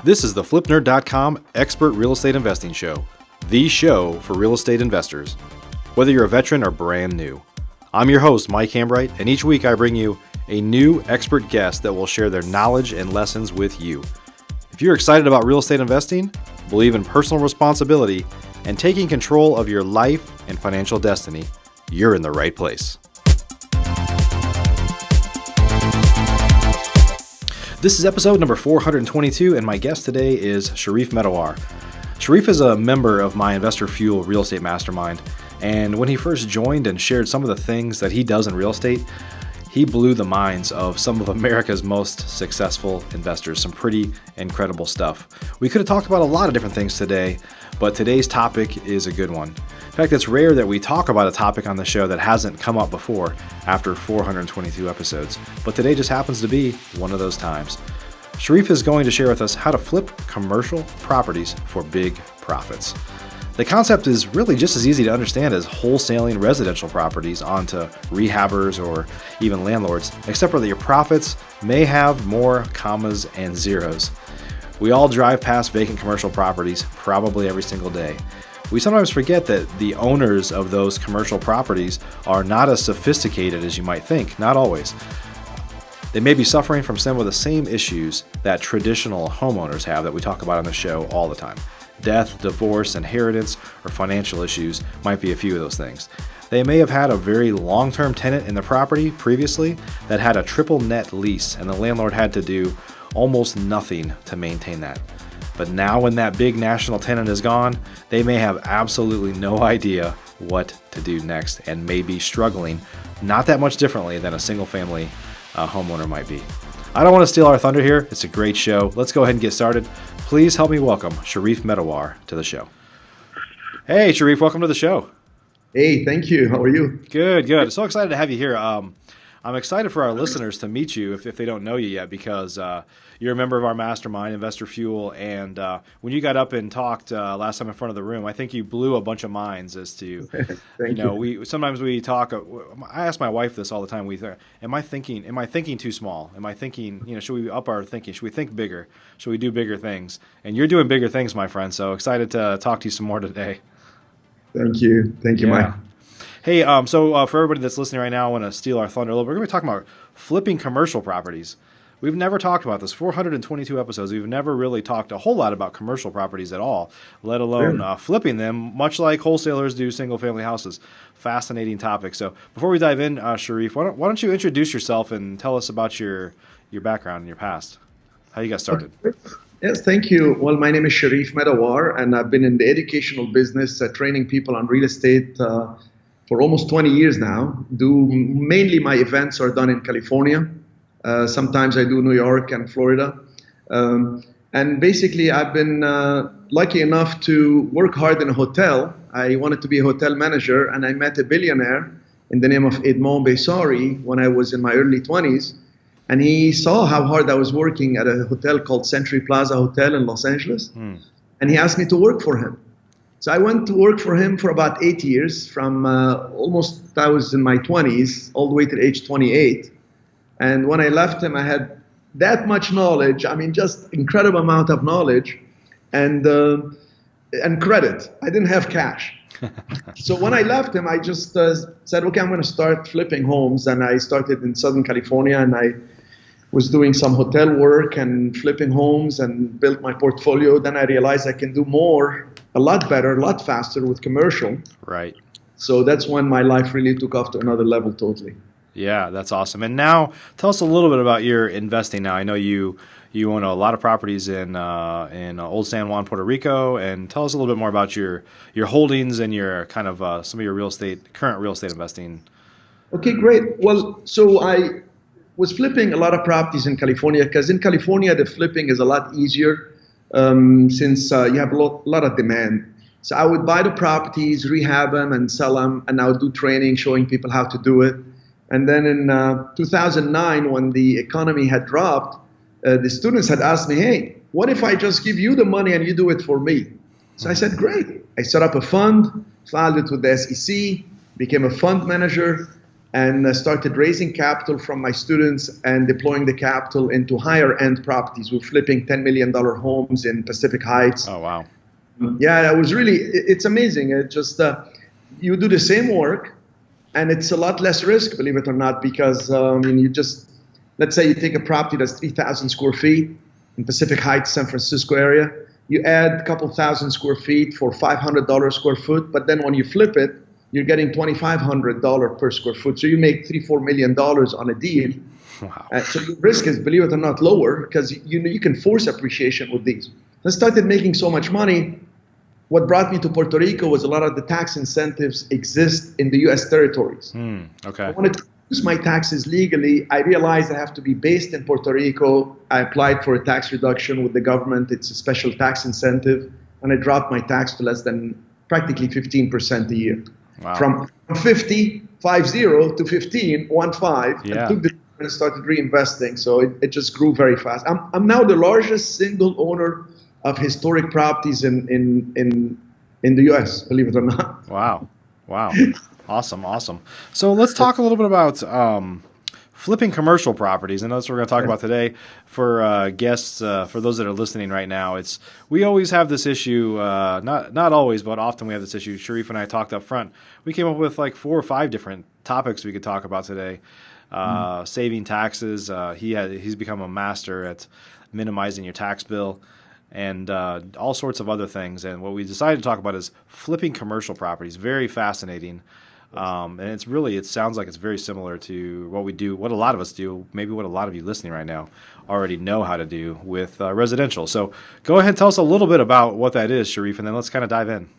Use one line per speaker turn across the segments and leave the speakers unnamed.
This is the FlipNerd.com Expert Real Estate Investing Show, the show for real estate investors, whether you're a veteran or brand new. I'm your host, Mike Hambright, and each week I bring you a new expert guest that will share their knowledge and lessons with you. If you're excited about real estate investing, believe in personal responsibility, and taking control of your life and financial destiny, you're in the right place. This is episode number 422, and my guest today is Cherif Medawar. Cherif is a member of my Investor Fuel Real Estate Mastermind, and when he first joined and shared some of the things that he does in real estate, he blew the minds of some of America's most successful investors. Some pretty incredible stuff. We could have talked about a lot of different things today, but today's topic is a good one. In fact, it's rare that we talk about a topic on the show that hasn't come up before after 422 episodes, but today just happens to be one of those times. Cherif is going to share with us how to flip commercial properties for big profits. The concept is really just as easy to understand as wholesaling residential properties onto rehabbers or even landlords, except for that your profits may have more commas and zeros. We all drive past vacant commercial properties probably every single day. We sometimes forget that the owners of those commercial properties are not as sophisticated as you might think, not always. They may be suffering from some of the same issues that traditional homeowners have that we talk about on the show all the time. Death, divorce, inheritance, or financial issues might be a few of those things. They may have had a very long-term tenant in the property previously that had a triple net lease, and the landlord had to do almost nothing to maintain that. But now when that big national tenant is gone, they may have absolutely no idea what to do next and may be struggling not that much differently than a single-family homeowner might be. I don't want to steal our thunder here. It's a great show. Let's go ahead and get started. Please help me welcome Cherif Medawar to the show. Hey, Cherif, welcome to the show.
Hey, thank you. How are you?
Good. So excited to have you here. I'm excited for our listeners to meet you if they don't know you yet, because you're a member of our mastermind, Investor Fuel, and when you got up and talked last time in front of the room, I think you blew a bunch of minds as to, we sometimes we talk. I ask my wife this all the time. Am I thinking too small? Am I thinking, should we up our thinking? Should we think bigger? Should we do bigger things? And you're doing bigger things, my friend. So excited to talk to you some more today.
Thank you, Mike.
Hey, so for everybody that's listening right now, I want to steal our thunder a little bit. We're going to be talking about flipping commercial properties. We've never talked about this. 422 episodes. We've never really talked a whole lot about commercial properties at all, let alone flipping them, much like wholesalers do single-family houses. Fascinating topic. So before we dive in, Cherif, why don't you introduce yourself and tell us about your background and your past, how you got started.
Okay. Yes, thank you. Well, my name is Cherif Medawar, and I've been in the educational business, training people on real estate for almost 20 years now. Mainly my events are done in California. Sometimes I do New York and Florida. And basically I've been lucky enough to work hard in a hotel. I wanted to be a hotel manager, and I met a billionaire in the name of Edmond Bessari when I was in my early 20s. And he saw how hard I was working at a hotel called Century Plaza Hotel in Los Angeles. And he asked me to work for him. So I went to work for him for about 8 years, from I was in my 20s all the way to age 28. And when I left him, I had that much knowledge. I mean, just incredible amount of knowledge and credit. I didn't have cash. So when I left him, I just said, okay, I'm going to start flipping homes. And I started in Southern California, and I was doing some hotel work and flipping homes and built my portfolio. Then I realized I can do more, a lot better, a lot faster with commercial.
Right.
So that's when my life really took off to another level totally.
Yeah, that's awesome. And now tell us a little bit about your investing now. I know you own a lot of properties in Old San Juan, Puerto Rico, and tell us a little bit more about your holdings and your kind of some of your current real estate investing.
Okay, great. Well, so I was flipping a lot of properties in California, because in California the flipping is a lot easier since you have a lot of demand. So I would buy the properties, rehab them, and sell them, and I would do training showing people how to do it. And then in 2009, when the economy had dropped, the students had asked me, hey, what if I just give you the money and you do it for me? So I said, great. I set up a fund, filed it with the SEC, became a fund manager, and started raising capital from my students and deploying the capital into higher end properties. We're flipping $10 million homes in Pacific Heights.
Oh, wow.
Yeah, it's amazing. It just, you do the same work and it's a lot less risk, believe it or not, because let's say you take a property that's 3,000 square feet in Pacific Heights, San Francisco area. You add a couple thousand square feet for $500 square foot, but then when you flip it, you're getting $2,500 per square foot. So you make $3-4 million on a deal.
Wow.
So your risk is, believe it or not, lower because you can force appreciation with these. I started making so much money. What brought me to Puerto Rico was a lot of the tax incentives exist in the U.S. territories.
Okay.
I wanted to use my taxes legally. I realized I have to be based in Puerto Rico. I applied for a tax reduction with the government. It's a special tax incentive. And I dropped my tax to less than practically 15% a year.
Wow.
From 50 to 15, 1.5,
Yeah.
and took the and started reinvesting. So it just grew very fast. I'm now the largest single owner of historic properties in the U.S., believe it or not.
Wow. Awesome. So let's talk a little bit about flipping commercial properties, and that's what we're going to talk about today. For guests, for those that are listening right now, we always have this issue. Not always, but often we have this issue. Cherif and I talked up front. We came up with like 4 or 5 different topics we could talk about today. Saving taxes. He's become a master at minimizing your tax bill, and all sorts of other things. And what we decided to talk about is flipping commercial properties. Very fascinating. And it sounds like it's very similar to what we do, what a lot of us do, maybe what a lot of you listening right now already know how to do with residential. So go ahead and tell us a little bit about what that is, Cherif, and then let's kind of dive in.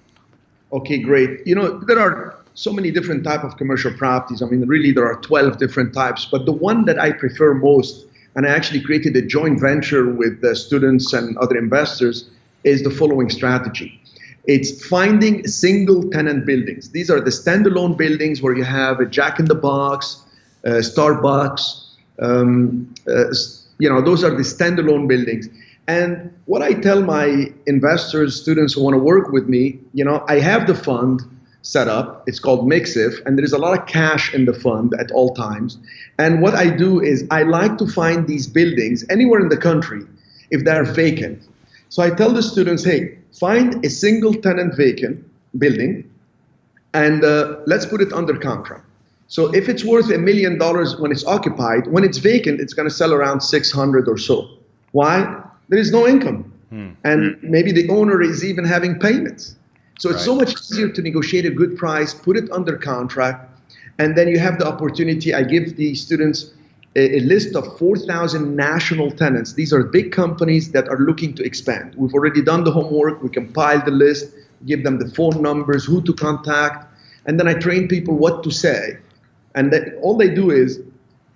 Okay, great. There are so many different types of commercial properties. I mean, really, there are 12 different types. But the one that I prefer most, and I actually created a joint venture with the students and other investors, is the following strategy. It's finding single tenant buildings. These are the standalone buildings where you have a Jack in the Box, Starbucks. Those are the standalone buildings. And what I tell my investors, students who want to work with me, I have the fund set up. It's called Mixif, and there is a lot of cash in the fund at all times. And what I do is I like to find these buildings anywhere in the country if they're vacant. So I tell the students, hey, find a single tenant vacant building and let's put it under contract. So if it's worth $1 million when it's occupied, when it's vacant, it's going to sell around 600 or so. Why? There is no income. And maybe the owner is even having payments. So it's so much easier to negotiate a good price, put it under contract, and then you have the opportunity. I give the students a list of 4,000 national tenants. These are big companies that are looking to expand. We've already done the homework. We compiled the list, give them the phone numbers, who to contact, and then I train people what to say. And all they do is,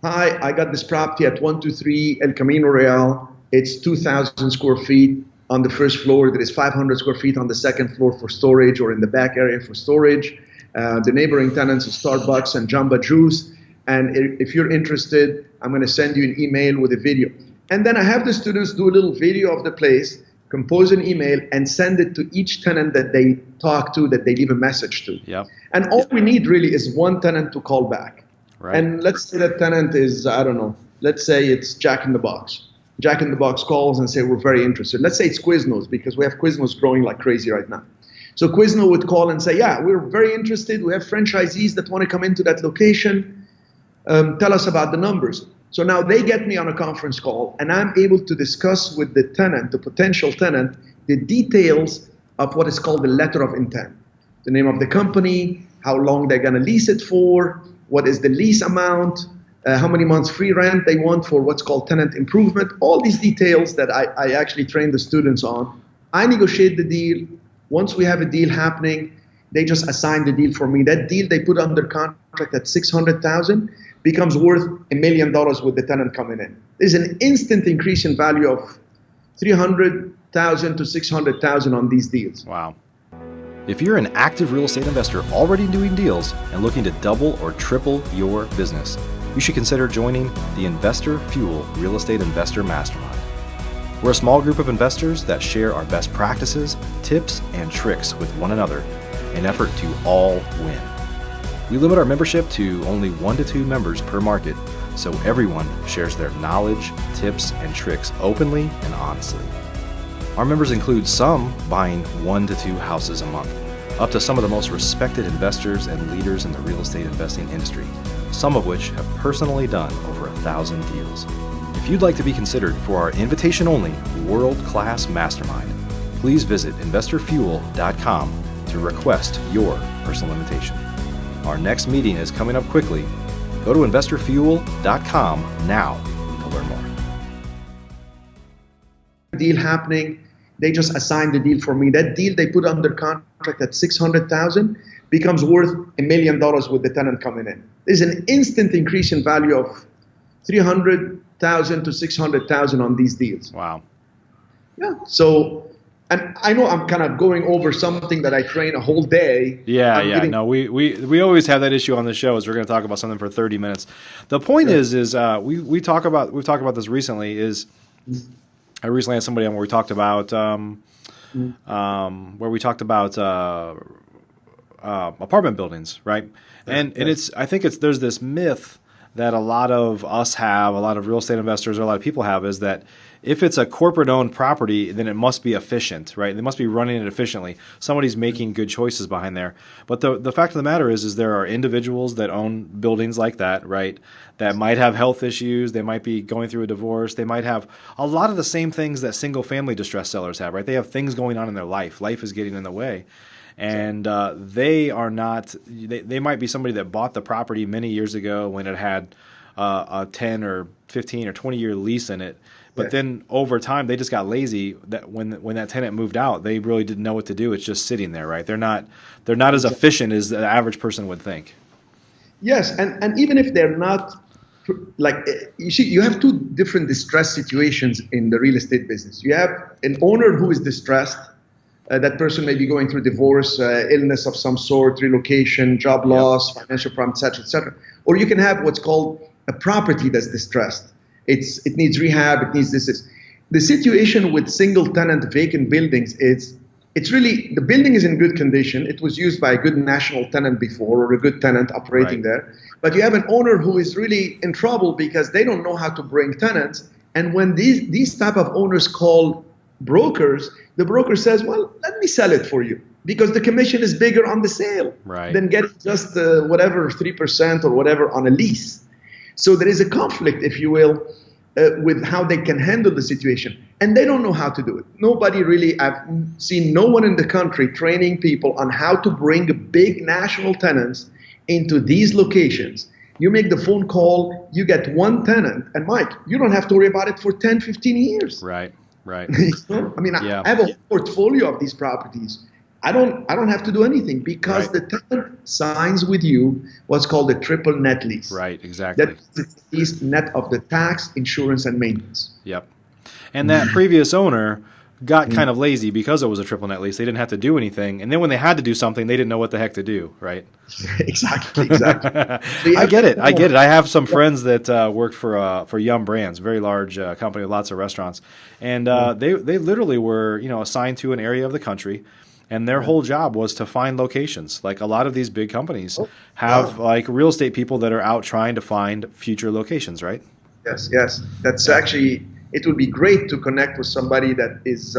hi, I got this property at 123 El Camino Real. It's 2,000 square feet. On the first floor, there is 500 square feet on the second floor for storage, or in the back area for storage. The neighboring tenants are Starbucks and Jamba Juice. And if you're interested, I'm going to send you an email with a video. And then I have the students do a little video of the place, compose an email, and send it to each tenant that they talk to, that they leave a message to.
Yep.
And all we need really is one tenant to call back.
Right.
And let's say that tenant is, I don't know, let's say it's Jack in the Box. Jack in the Box calls and say, we're very interested. Let's say it's Quiznos, because we have Quiznos growing like crazy right now. So Quizno would call and say, yeah, we're very interested. We have franchisees that want to come into that location. Tell us about the numbers. So now they get me on a conference call, and I'm able to discuss with the tenant, the potential tenant, the details of what is called the letter of intent. The name of the company, how long they're going to lease it for, what is the lease amount, how many months free rent they want for what's called tenant improvement, all these details that I actually train the students on. I negotiate the deal. Once we have a deal happening, they just assign the deal for me. That deal they put under contract at $600,000 becomes worth $1 million with the tenant coming in. There's an instant increase in value of $300,000 to $600,000 on these deals.
Wow. If you're an active real estate investor already doing deals and looking to double or triple your business, you should consider joining the Investor Fuel Real Estate Investor Mastermind. We're a small group of investors that share our best practices, tips, and tricks with one another in an effort to all win. We limit our membership to only 1 to 2 members per market, so everyone shares their knowledge, tips, and tricks openly and honestly. Our members include some buying 1 to 2 houses a month, up to some of the most respected investors and leaders in the real estate investing industry, some of which have personally done over 1,000 deals. If you'd like to be considered for our invitation-only world-class mastermind, please visit investorfuel.com to request your personal invitation. Our next meeting is coming up quickly. Go to investorfuel.com now to learn more.
Deal happening, they just assigned the deal for me. That deal they put under contract at $600,000 becomes worth $1 million with the tenant coming in. There's an instant increase in value of $300,000 to $600,000 on these deals.
Wow.
Yeah. So, and I know I'm kind of going over something that I train a whole day.
No, we always have that issue on the show. Is we're going to talk about something for 30 minutes. The point is we've talked about this recently. Is I recently had somebody on where we talked about apartment buildings, right? And it's I think there's this myth that a lot of us have, a lot of real estate investors or a lot of people have, is that if it's a corporate-owned property, then it must be efficient, right? They must be running it efficiently. Somebody's making good choices behind there. But the fact of the matter is there are individuals that own buildings like that, right, that might have health issues. They might be going through a divorce. They might have a lot of the same things that single-family distress sellers have, right? They have things going on in their life. Life is getting in the way. And they are not – they might be somebody that bought the property many years ago when it had a 10 or 15 or 20-year lease in it. But then over time, they just got lazy. That when that tenant moved out, they really didn't know what to do. It's just sitting there, right? They're not as efficient as the average person would think.
Yes, and even if they're not – like you see, you have two different distress situations in the real estate business. You have an owner who is distressed. That person may be going through divorce, illness of some sort, relocation, job loss, financial problem, etc., etc. Or you can have what's called a property that's distressed. It needs rehab. It needs this. The situation with single tenant vacant buildings is it's really the building is in good condition. It was used by a good national tenant before or a good tenant operating there. But you have an owner who is really in trouble because they don't know how to bring tenants. And when these type of owners call brokers, the broker says, well, let me sell it for you because the commission is bigger on the sale than getting just whatever 3% or whatever on a lease. So there is a conflict, if you will, with how they can handle the situation. And they don't know how to do it. Nobody really, I've seen no one in the country training people on how to bring big national tenants into these locations. You make the phone call, you get one tenant, and Mike, you don't have to worry about it for 10, 15 years.
Right.
I mean, I have a portfolio of these properties. I don't have to do anything because the tenant signs with you what's called a triple net lease.
Right, exactly.
That's the lease net of the tax, insurance, and maintenance.
Yep. And that previous owner got kind of lazy because it was a triple net lease. They didn't have to do anything. And then when they had to do something, they didn't know what the heck to do, right?
Exactly.
I get it. I have some friends that worked for Yum Brands, very large company with lots of restaurants. And they literally were, assigned to an area of the country. And their whole job was to find locations. Like a lot of these big companies have like real estate people that are out trying to find future locations, right?
Yes. That's actually, it would be great to connect with somebody that is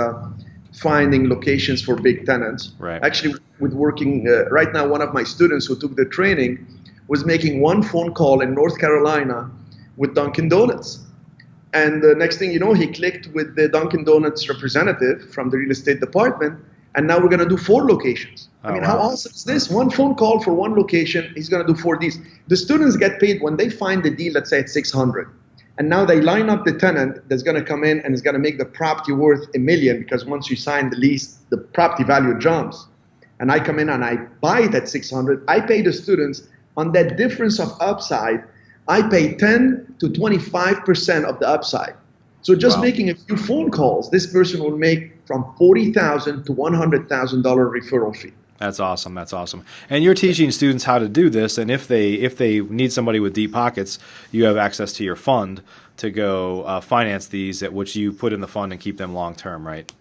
finding locations for big tenants.
Right.
Actually, with working right now, one of my students who took the training was making one phone call in North Carolina with Dunkin' Donuts. And the next thing you know, he clicked with the Dunkin' Donuts representative from the real estate department. And now we're going to do 4 locations. How awesome is this? One phone call for one location. He's going to do 4 deals. The students get paid when they find the deal, let's say at 600. And now they line up the tenant that's going to come in and is going to make the property worth $1 million because once you sign the lease, the property value jumps. And I come in and I buy it at 600. I pay the students on that difference of upside. I pay 10 to 25% of the upside. So just making a few phone calls, this person will make from $40,000 to $100,000 referral fee.
That's awesome. And you're teaching students how to do this. And if they need somebody with deep pockets, you have access to your fund to go finance these, at which you put in the fund and keep them long term, right?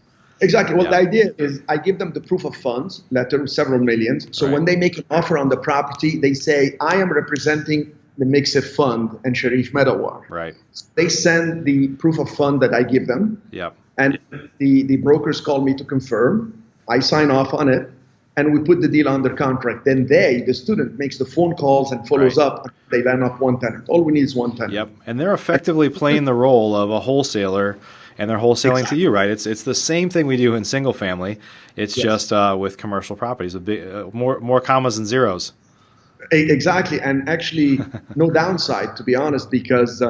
Exactly. Well,
Yeah.
the idea is I give them the proof of funds letter, several millions. So
Right.
when they make an offer on the property, they say, I am representing the Mixed Fund and Cherif Medawar.
Right.
They send the proof of fund that I give them,
Yep.
and the brokers call me to confirm. I sign off on it, and we put the deal under contract. Then the student, makes the phone calls and follows
Right.
up. They land up one tenant. All we need is one tenant.
Yep. And they're effectively playing the role of a wholesaler, and they're wholesaling to
Exactly.
you, right? It's the same thing we do in single family. It's
Yes.
just with commercial properties, a big more commas than zeros.
Exactly, and actually, no downside, to be honest, because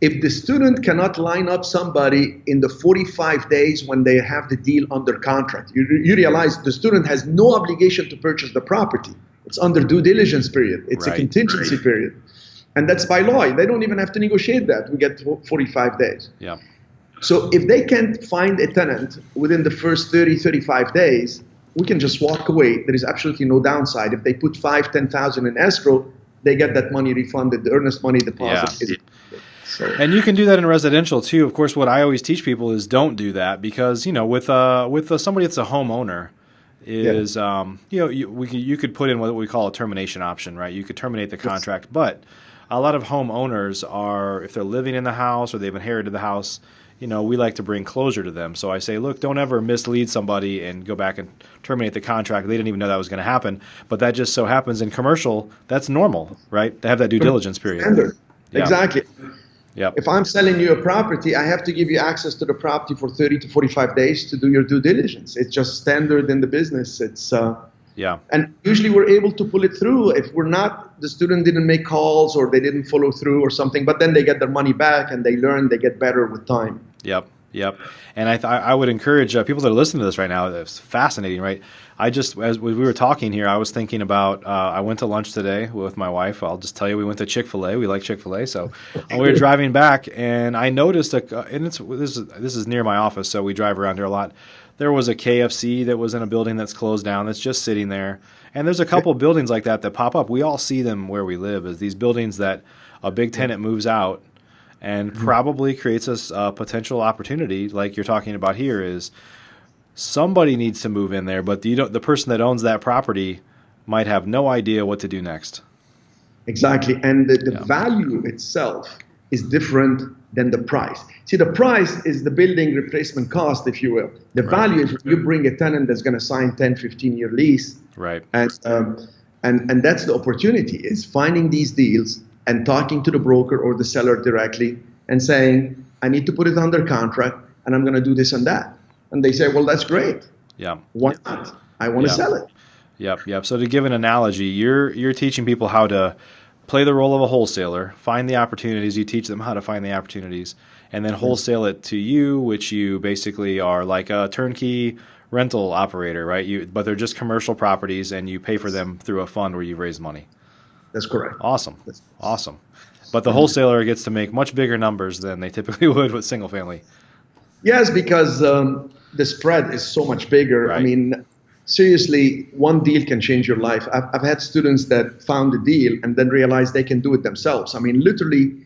if the student cannot line up somebody in the 45 days when they have the deal under contract, you realize the student has no obligation to purchase the property. It's under due diligence period. It's a
Right.
contingency period. And that's by law. They don't even have to negotiate that. We get 45 days.
Yeah.
So if they can't find a tenant within the first 30, 35 days, we can just walk away. There is absolutely no downside. If they put 5, 10,000 in escrow, they get that money refunded. The earnest money deposit is. So,
And you can do that in residential too. Of course, what I always teach people is don't do that because with somebody that's a homeowner is you could put in what we call a termination option, right? You could terminate the contract, but a lot of homeowners are, if they're living in the house or they've inherited the house, we like to bring closure to them. So I say, look, don't ever mislead somebody and go back and terminate the contract. They didn't even know that was going to happen, but that just so happens in commercial, that's normal, right? To have that due diligence period.
standard.
Yeah.
Exactly.
Yep.
If I'm selling you a property, I have to give you access to the property for 30 to 45 days to do your due diligence. It's just standard in the business.
Yeah.
And usually we're able to pull it through. If we're not, the student didn't make calls or they didn't follow through or something, but then they get their money back and they learn, they get better with time.
Yep. Yep. And I would encourage people that are listening to this right now. It's fascinating, right? As we were talking here, I was thinking about. I went to lunch today with my wife. I'll just tell you, we went to Chick-fil-A. We like Chick-fil-A, so we were driving back, and I noticed and this is near my office, so we drive around here a lot. There was a KFC that was in a building that's closed down. That's just sitting there, and there's a couple buildings like that pop up. We all see them where we live. As these buildings that a big tenant moves out. And probably creates a potential opportunity, like you're talking about here, is somebody needs to move in there, but the person that owns that property might have no idea what to do next.
Exactly. And the value itself is different than the price. See, the price is the building replacement cost, if you will. The value is when you bring a tenant that's going to sign 10, 15-year lease.
Right.
And that's the opportunity, is finding these deals and talking to the broker or the seller directly and saying, I need to put it under contract and I'm going to do this and that. And they say, well, that's great.
Yeah.
Why not? I want to sell it.
Yep. So to give an analogy, you're teaching people how to play the role of a wholesaler, find the opportunities. You teach them how to find the opportunities, and then wholesale it to you, which you basically are like a turnkey rental operator, right? But they're just commercial properties, and you pay for them through a fund where you've raised money.
That's correct.
Awesome. But the wholesaler gets to make much bigger numbers than they typically would with single family.
Yes, because the spread is so much bigger.
Right.
I mean, seriously, one deal can change your life. I've had students that found a deal and then realized they can do it themselves. I mean, literally,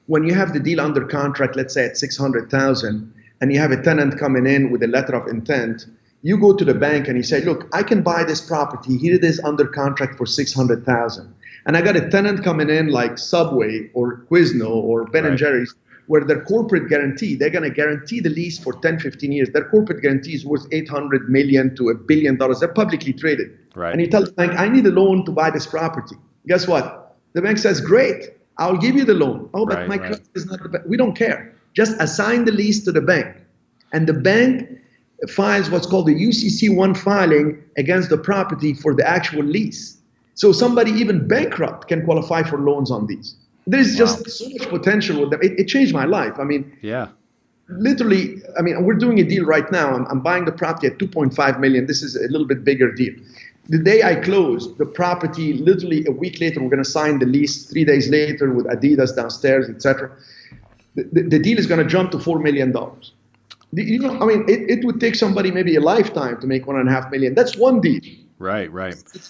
when you have the deal under contract, let's say at $600,000, and you have a tenant coming in with a letter of intent, you go to the bank and you say, look, I can buy this property. Here it is under contract for $600,000. And I got a tenant coming in like Subway or Quizno or Ben & Jerry's, where their corporate guarantee, they're going to guarantee the lease for 10, 15 years. Their corporate guarantee is worth $800 million to $1 billion. They're publicly traded.
Right.
And you tell the bank, I need a loan to buy this property. Guess what? The bank says, great, I'll give you the loan. Oh, but my credit is not the bank. We don't care. Just assign the lease to the bank. And the bank files what's called the UCC-1 filing against the property for the actual lease. So somebody even bankrupt can qualify for loans on these. There's just so much potential with them. It changed my life. I mean, literally, I mean, we're doing a deal right now. I'm buying the property at $2.5 million. This is a little bit bigger deal. The day I close the property, literally a week later, we're going to sign the lease. 3 days later with Adidas downstairs, etc. The deal is going to jump to $4 million. You know, I mean, it would take somebody maybe a lifetime to make $1.5 million. That's one deal.
Right.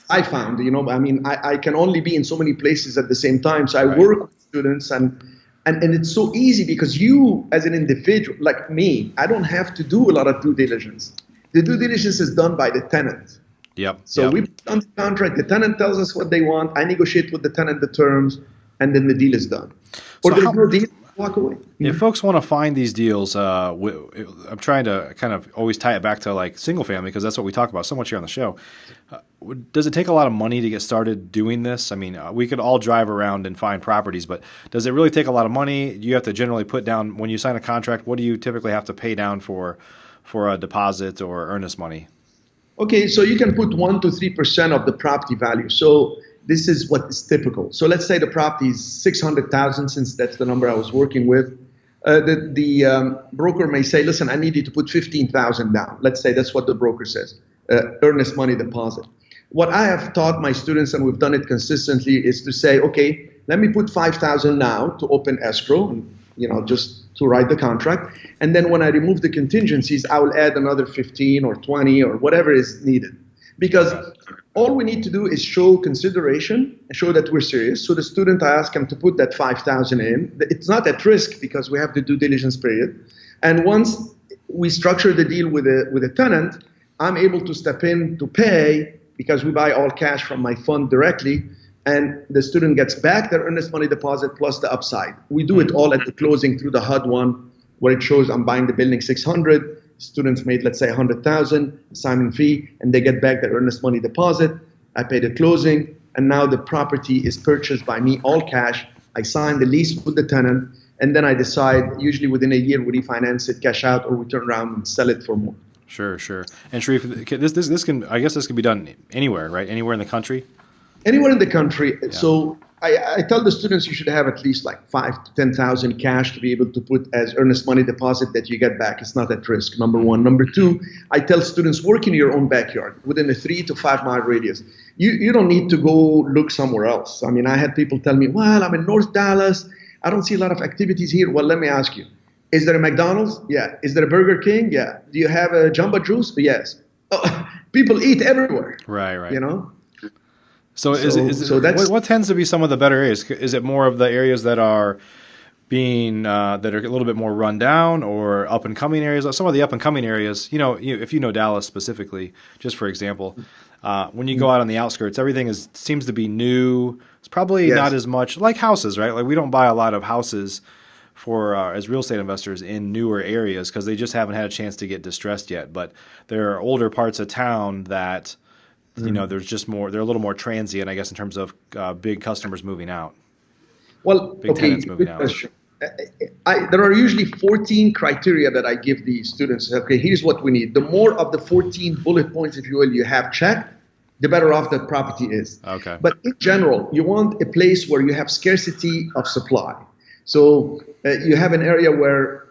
I found, you know, I mean, I can only be in so many places at the same time. So I work with students and it's so easy because you as an individual, like me, I don't have to do a lot of due diligence. The due diligence is done by the tenant.
Yep.
So
Yep.
we put on the contract, the tenant tells us what they want, I negotiate with the tenant the terms, and then the deal is done. Or
So
there's
how,
no deal, walk away.
if folks want to find these deals, I'm trying to kind of always tie it back to like single family because that's what we talk about so much here on the show. Does it take a lot of money to get started doing this? I mean, we could all drive around and find properties, but does it really take a lot of money? You have to generally put down, when you sign a contract, what do you typically have to pay down for a deposit or earnest money?
Okay, so you can put 1 to 3% of the property value. So this is what is typical. So let's say the property is 600,000, since that's the number I was working with. The broker may say, listen, I need you to put 15,000 down. Let's say that's what the broker says, earnest money deposit. What I have taught my students, and we've done it consistently, is to say, okay, let me put 5,000 now to open escrow, just to write the contract. And then when I remove the contingencies, I will add another 15 or 20 or whatever is needed. Because all we need to do is show consideration and show that we're serious. So the student, I ask him to put that 5,000 in. It's not at risk because we have the due diligence period. And once we structure the deal with a tenant, I'm able to step in to pay because we buy all cash from my fund directly. And the student gets back their earnest money deposit plus the upside. We do it all at the closing through the HUD one, where it shows I'm buying the building 600. Students made, let's say, 100,000 assignment fee, and they get back their earnest money deposit. I pay the closing, and now the property is purchased by me all cash. I sign the lease with the tenant, and then I decide, usually within a year, we refinance it, cash out, or we turn around and sell it for more.
Sure. And Cherif, this can, I guess this can be done anywhere, right? Anywhere in the country?
Anywhere in the country.
Yeah.
So I tell the students you should have at least like 5,000 to 10,000 cash to be able to put as earnest money deposit that you get back. It's not at risk, number one. Number two, I tell students work in your own backyard within a 3 to 5 mile radius. You don't need to go look somewhere else. I mean, I had people tell me, well, I'm in North Dallas. I don't see a lot of activities here. Well, let me ask you, is there a McDonald's? Yeah. Is there a Burger King? Yeah. Do you have a Jamba Juice? Yes. Oh, people eat everywhere.
Right.
So
what tends to be some of the better areas? Is it more of the areas that are being that are a little bit more run down, or up and coming areas? Some of the up and coming areas, if you know Dallas specifically, just for example, when you go out on the outskirts, everything seems to be new. It's probably not as much like houses, right? Like we don't buy a lot of houses for as real estate investors in newer areas because they just haven't had a chance to get distressed yet. But there are older parts of town that there's just more. They're a little more transient, I guess, in terms of big customers moving out.
Well,
big tenants moving out.
There are usually 14 criteria that I give the students. Okay, here's what we need. The more of the 14 bullet points, if you will, you have checked, the better off the property is.
Okay.
But in general, you want a place where you have scarcity of supply. So you have an area where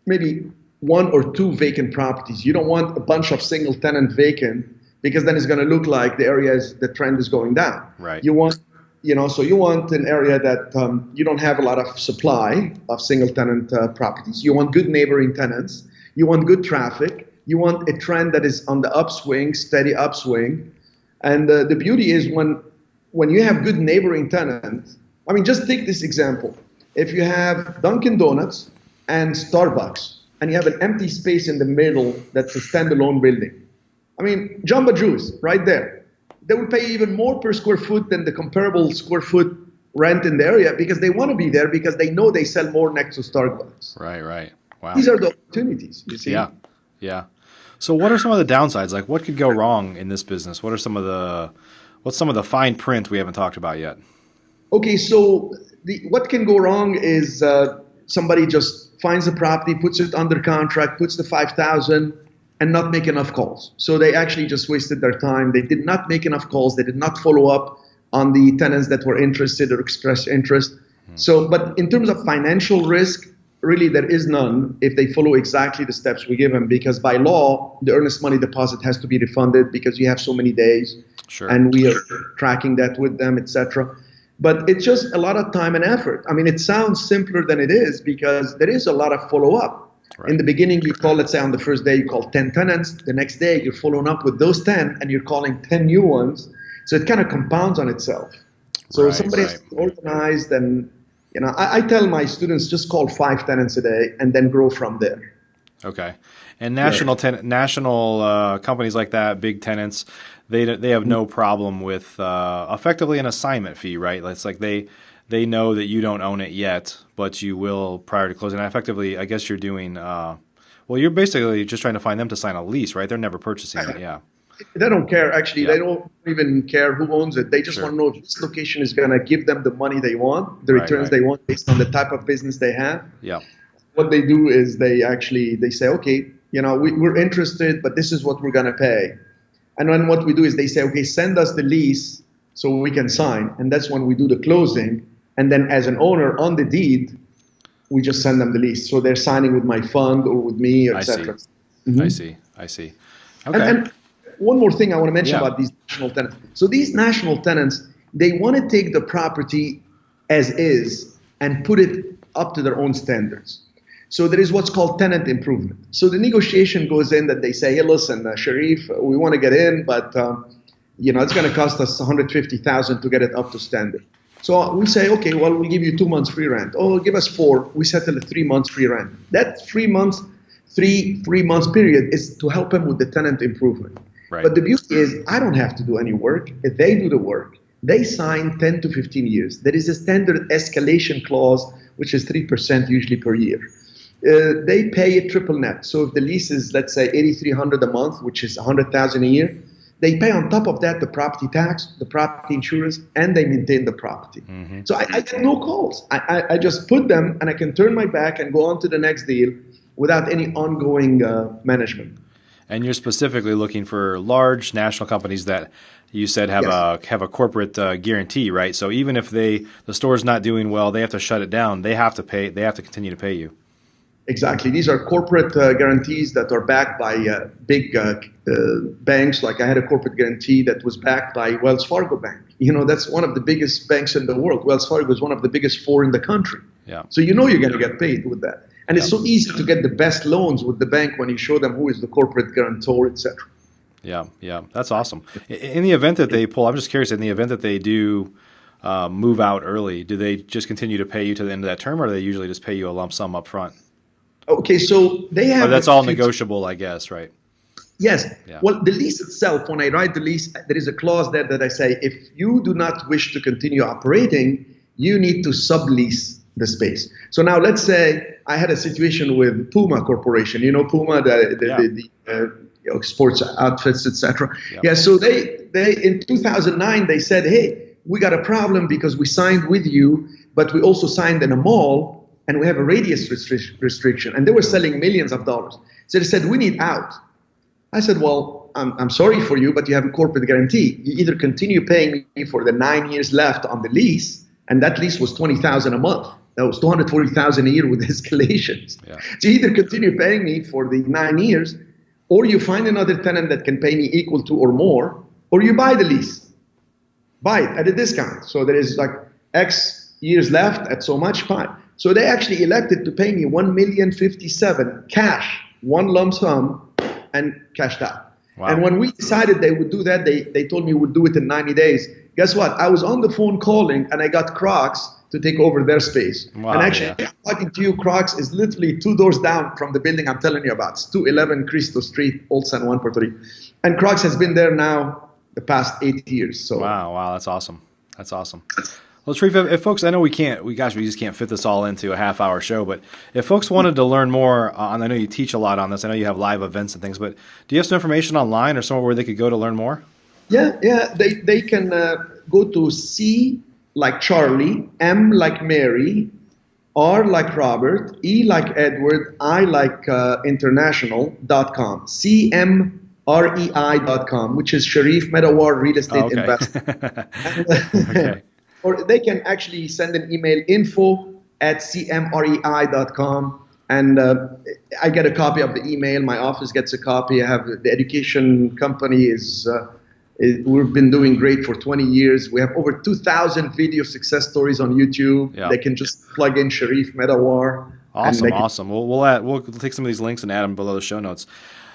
maybe 1 or 2 vacant properties. You don't want a bunch of single tenant vacant, because then it's going to look like the trend is going down.
Right.
You want an area that you don't have a lot of supply of single tenant properties. You want good neighboring tenants. You want good traffic. You want a trend that is on the upswing, steady upswing. And the beauty is when you have good neighboring tenants. I mean, just take this example. If you have Dunkin' Donuts and Starbucks, and you have an empty space in the middle that's a standalone building. I mean, Jamba Juice, right there. They will pay even more per square foot than the comparable square foot rent in the area because they want to be there because they know they sell more next to Starbucks.
Right. Wow.
These are the opportunities, you see.
Yeah. So what are some of the downsides? Like what could go wrong in this business? What's some of the fine print we haven't talked about yet?
Okay, so what can go wrong is somebody just finds a property, puts it under contract, puts the 5,000, and not make enough calls. So they actually just wasted their time. They did not make enough calls. They did not follow up on the tenants that were interested or expressed interest. So, but in terms of financial risk, really there is none if they follow exactly the steps we give them, because by law, the earnest money deposit has to be refunded because you have so many days.
Sure.
And we are tracking that with them, etc. But it's just a lot of time and effort. I mean, it sounds simpler than it is because there is a lot of follow-up. Right. In the beginning, you call, let's say on the first day, you call 10 tenants. The next day, you're following up with those 10 and you're calling 10 new ones. So it kind of compounds on itself. So somebody has to be organized. And, I tell my students, just call 5 tenants a day and then grow from there.
Okay. And national companies like that, big tenants, they have no problem with effectively an assignment fee, right? It's like they know that you don't own it yet, but you will prior to closing. And effectively, I guess you're doing well. You're basically just trying to find them to sign a lease, right? They're never purchasing it. Yeah.
They don't care. Actually,
Yeah.
they don't even care who owns it. They just
Sure.
want to know if this location is going to give them the money they want, the
Right,
returns
right.
they want based on the type of business they have.
Yeah.
What they do is they say, okay, we're interested, but this is what we're going to pay. And then what we do is they say, okay, send us the lease so we can sign. And that's when we do the closing. And then as an owner on the deed, we just send them the lease. So they're signing with my fund or with me, etc.
I see. Okay.
And one more thing I want to mention
Yeah.
about these national tenants. So these national tenants, they want to take the property as is and put it up to their own standards. So there is what's called tenant improvement. So the negotiation goes in that they say, hey, listen, Cherif, we want to get in, but it's going to cost us $150,000 to get it up to standard. So we say, okay, well, we'll give you 2 months free rent. Oh, give us 4. We settle a 3 months free rent. That 3 months, three months period is to help them with the tenant improvement.
Right.
But the beauty is I don't have to do any work. If they do the work, they sign 10 to 15 years. There is a standard escalation clause, which is 3% usually per year. They pay a triple net. So if the lease is, let's say, $8,300 a month, which is $100,000 a year, they pay on top of that the property tax, the property insurance, and they maintain the property. Mm-hmm. So I get no calls. I just put them, and I can turn my back and go on to the next deal without any ongoing management.
And you're specifically looking for large national companies that you said have a corporate guarantee, right? So even if the store's not doing well, they have to shut it down. They have to pay. They have to continue to pay you.
Exactly. These are corporate guarantees that are backed by big banks. Like I had a corporate guarantee that was backed by Wells Fargo Bank. That's one of the biggest banks in the world. Wells Fargo is one of the biggest 4 in the country. Yeah. So you're going to get paid with that. And it's so easy to get the best loans with the bank when you show them who is the corporate guarantor, etc.
Yeah, that's awesome. In the event that they pull, I'm just curious, in the event that they do move out early, do they just continue to pay you to the end of that term, or do they usually just pay you a lump sum up front?
Okay, so they have...
Or that's all negotiable, I guess, right?
Yes. Yeah. Well, the lease itself, when I write the lease, there is a clause there that I say, if you do not wish to continue operating, you need to sublease the space. So now let's say I had a situation with Puma Corporation. Puma, the sports outfits, etc. Yeah. So they in 2009 they said, hey, we got a problem because we signed with you, but we also signed in a mall and we have a radius restriction, and they were selling millions of dollars. So they said, we need out. I said, well, I'm sorry for you, but you have a corporate guarantee. You either continue paying me for the 9 years left on the lease, and that lease was $20,000 a month. That was $240,000 a year with escalations. Yeah. So you either continue paying me for the 9 years, or you find another tenant that can pay me equal to or more, or you buy the lease. Buy it at a discount. So there is like X years left at so much time. So they actually elected to pay me $1,057,000 cash, one lump sum, and cashed out. Wow. And when we decided they would do that, they told me we would do it in 90 days. Guess what? I was on the phone calling, and I got Crocs to take over their space. Wow, and actually, talking to you, Crocs is literally 2 doors down from the building I'm telling you about. It's 211 Cristo Street, Old San Juan, Puerto Rico. And Crocs has been there now the past 8 years. So
wow, that's awesome. That's awesome. Well, Cherif, if folks, I know we just can't fit this all into a half-hour show, but if folks wanted to learn more on, I know you teach a lot on this, I know you have live events and things, but do you have some information online or somewhere where they could go to learn more?
Yeah, they can go to C like Charlie, M like Mary, R like Robert, E like Edward, I like international.com, CMREI.com, which is Cherif Medawar Real Estate Investor. Okay. Or they can actually send an email, info@cmrei.com, and I get a copy of the email. My office gets a copy. I have the education company we've been doing great for 20 years. We have over 2,000 video success stories on YouTube. Yeah. They can just plug in Cherif Medawar.
Awesome. We'll take some of these links and add them below the show notes.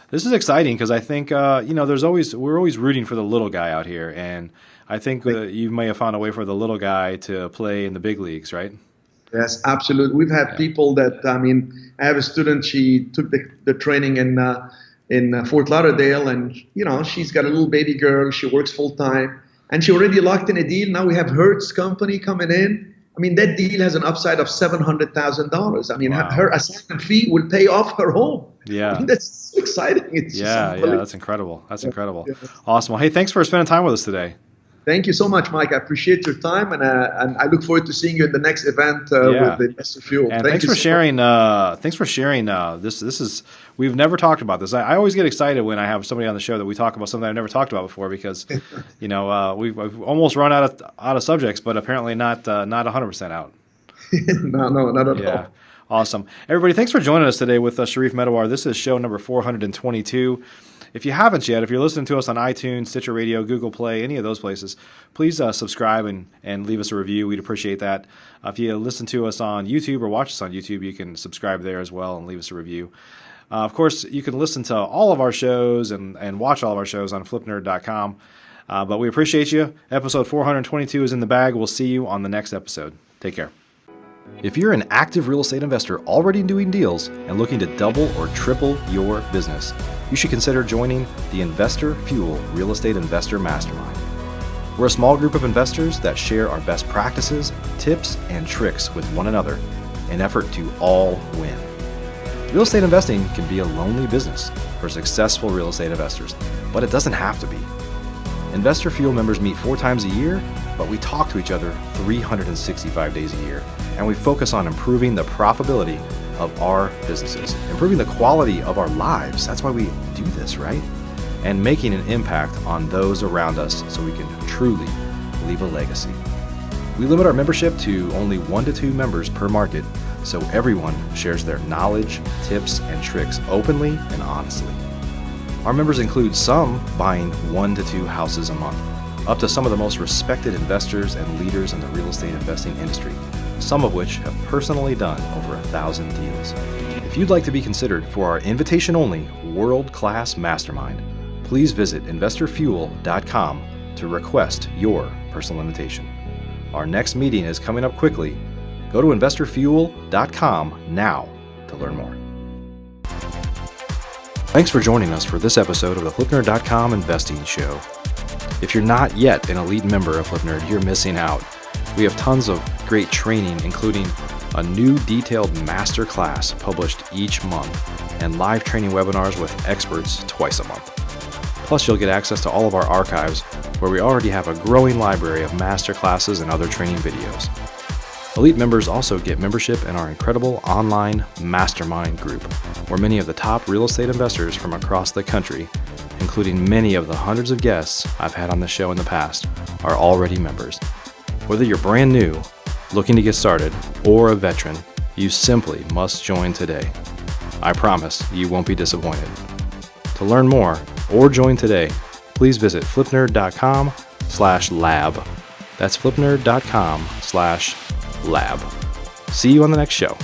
This is exciting because I think we're always rooting for the little guy out here, and I think you may have found a way for the little guy to play in the big leagues, right?
Yes, absolutely. We've had people that, I mean, I have a student, she took the training in Fort Lauderdale, and, she's got a little baby girl. She works full time, and she already locked in a deal. Now we have Hertz company coming in. I mean, that deal has an upside of $700,000. I mean,
Wow.
her assignment fee will pay off her home.
Yeah.
I mean, that's so exciting. It's just unbelievable.
That's incredible. That's incredible.
Yeah.
Awesome. Well, hey, thanks for spending time with us today.
Thank you so much, Mike. I appreciate your time, and I look forward to seeing you at the next event with the Investor Fuel.
And thanks for sharing. Thanks for sharing. This is we've never talked about this. I always get excited when I have somebody on the show that we talk about something I've never talked about before, because we've almost run out of subjects, but apparently not 100% out.
No, not at all.
Awesome. Everybody, thanks for joining us today with Cherif Medawar. This is show number 422. If you haven't yet, if you're listening to us on iTunes, Stitcher Radio, Google Play, any of those places, please subscribe and leave us a review. We'd appreciate that. If you listen to us on YouTube or watch us on YouTube, you can subscribe there as well and leave us a review. Of course, you can listen to all of our shows and watch all of our shows on flipnerd.com. But we appreciate you. Episode 422 is in the bag. We'll see you on the next episode. Take care. If you're an active real estate investor already doing deals and looking to double or triple your business, you should consider joining the Investor Fuel Real Estate Investor Mastermind. We're a small group of investors that share our best practices, tips, and tricks with one another in an effort to all win. Real estate investing can be a lonely business for successful real estate investors, but it doesn't have to be. Investor Fuel members meet 4 times a year, but we talk to each other 365 days a year, and we focus on improving the profitability of our businesses, improving the quality of our lives. That's why we do this, right? And making an impact on those around us so we can truly leave a legacy. We limit our membership to only 1 to 2 members per market, so everyone shares their knowledge, tips, and tricks openly and honestly. Our members include some buying 1 to 2 houses a month, up to some of the most respected investors and leaders in the real estate investing industry, some of which have personally done over 1,000 deals. If you'd like to be considered for our invitation-only world-class mastermind, please visit investorfuel.com to request your personal invitation. Our next meeting is coming up quickly. Go to investorfuel.com now to learn more. Thanks for joining us for this episode of the flipnerd.com Investing Show. If you're not yet an elite member of Flipnerd, you're missing out. We have tons of great training, including a new detailed master class published each month and live training webinars with experts twice a month. Plus, you'll get access to all of our archives, where we already have a growing library of master classes and other training videos. Elite members also get membership in our incredible online mastermind group, where many of the top real estate investors from across the country, including many of the hundreds of guests I've had on the show in the past, are already members. Whether you're brand new, looking to get started, or a veteran, you simply must join today. I promise you won't be disappointed. To learn more or join today, please visit flipnerd.com/lab. That's flipnerd.com/lab. See you on the next show.